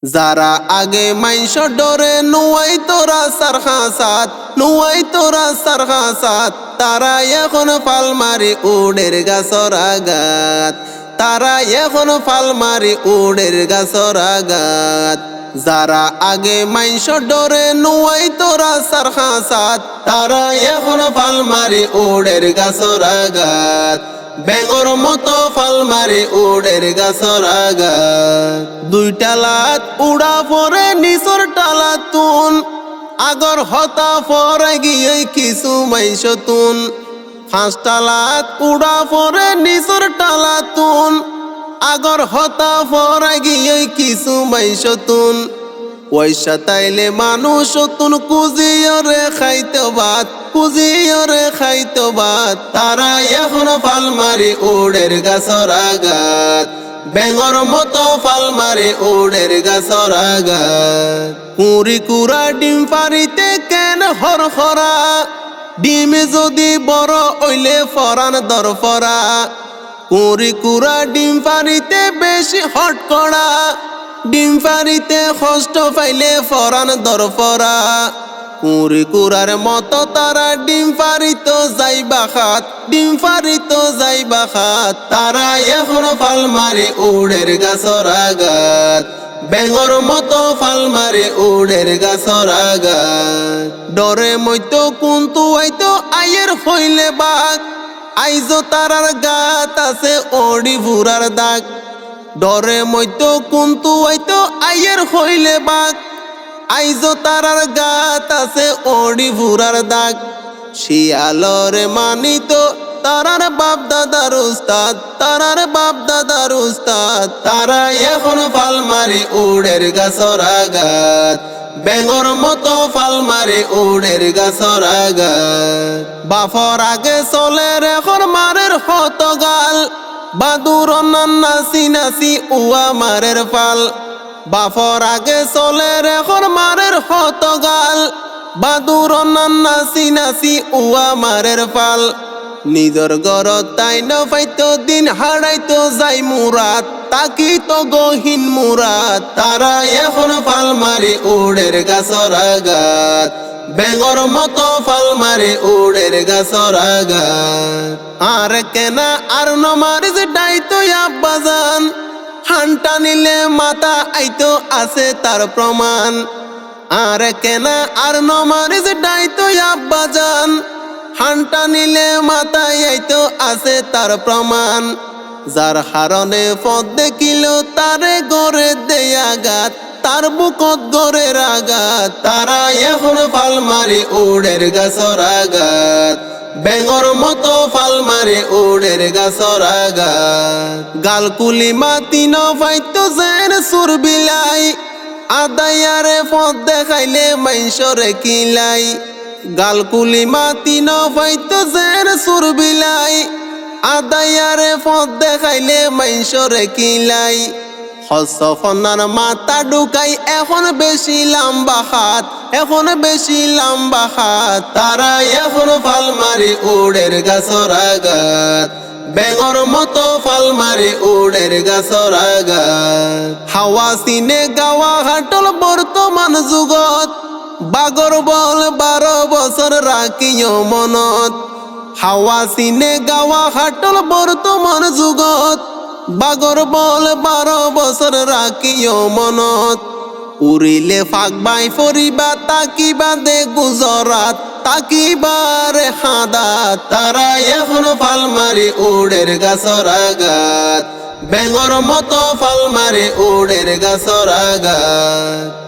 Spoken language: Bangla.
যারা আগে মাইশ ডরে নুয়াই তোরা সারখাসাত তারা এখন ফাল মারি উডের গাছর আগাত তারা এখন ফাল মারি উডের গাছর আগাত যারা আগে মাইশ ডরে নুয়াই তোরা সারখাসাত তারা এখন ফাল মারি উডের গাছর আগাত বেগর মতো ফাল মারি উডের গাছর আগাত দুইটা লাত উড়া পরে নিচর টালা তুন আগর হতা পরে গিয়ে কিছু মাইশতুন পাঁচটা লাত উড়া পরে নিচর টালা তুন আগর হতা পরে গিয়ে কিছু মাইশতুন পয়সা তাইলে মানুষ তুন কুজিয়রে খাইতো ভাত তারা এখন ফাল মারি উডের গাছর আগাত বেঙ্গর মতো ফাল মারি উডের গাছর আগাত কুড়ি কুড়া ডিম পারিতে কেন হরহরা ডিমে যদি বড় ওইলে ফরান দরফরা কুড়ি কুড়া ডিম পারিতে বেশি হট করা ডিম পারিতে কষ্ট পাইলে ফরান দরফরা কুড়ি কুড়ার মতো তারা ডিম পারিত যাইবা খাত তারা এখন ফাল মারি উডের গাছর আগাত বেঙ্গর মতো ফাল মারি উডের গাছর আগাত ডরে মইতো কুন্তু আইতো আয়ের হইলে বাঘ আইজো তারার গাত আছে ওড়ি ভুরার দাগ ডরে মইতো কুন্তু আইতো আয়ের হইলে বাঘ আইজো তারার গাত আছে ওড়ি ভুরার দাগ শিয়ালরে মানিত তারার বাপ দাদার উস্তাদ তারা এখন ফাল মারি উডের গাছর আগাত বেঙ্গর মতো ফাল মারি উডের গাছর আগাত বাফর আগে চলে এখন মারের হত গাল বাদুর নাচি উয়া মারের ফাল বাফর আগে চলে এখন মারের হত গাল বাদুর নাচি উয়া মারের ফাল নিজর গরত তাই নফাইতো দিন হারাইতো যাই মুরাত তাকি তো গহীন মুরাত তারা এখন ফাল মারি উডের গাছর আগাত বেঙ্গর মতো ফাল মারি উডের গাছর আগাত আর কেনা আর নমারিজ ডাইতো আব্বাজান হান্টা নিলে মাথা আইতো আছে তার প্রমাণ আর কেনা আর নমারিজ ডাইতো আব্বাজান হান্টা নিলে মাথায় আইতো আছে তার প্রমাণ যার হারনে পথ দেখিল তারে গড়ে দেয়া গাত তার বুকত গড়ের আগাত তারা এখন ফাল মারি উডের গাছর আগাত বেঙ্গর মতো ফাল মারি উডের গাছর আগাত গালকুলি মাতি নফাইতো যেন সুর বিলাই আদায়ারে পথ দেখাইলে মাইশরে কিলাই গালকুলি মাতি নফাইতো যেন সুর বিলাই আদায়ারে পথ দেখাইলে মাইশরে কিলাই হসফনার মাথা ঢুকাই এখন বেশি লম্বা হাত তারা এখন ফাল মারি উডের গাছর আগাত বেঙ্গর মতো ফাল মারি উডের গাছর আগাত হাওয়া সিনে গাওয়া হাটল বর্তমান যুগত বাগর বল 12 বছর রাখিও মনত হাওয়া সিনে গাওয়া হাটল বর্তমান যুগত বাগর বল 12 বছর রাখিও মনত উড়িলে ফাঁকবাই ফরিবা তাকিবা দে গুজরাত তাকিবারে হাদাত তারা এখন ফাল মারি উডের গাছর আগাত বেঙ্গর মতো ফাল মারি উডের গাছর আগাত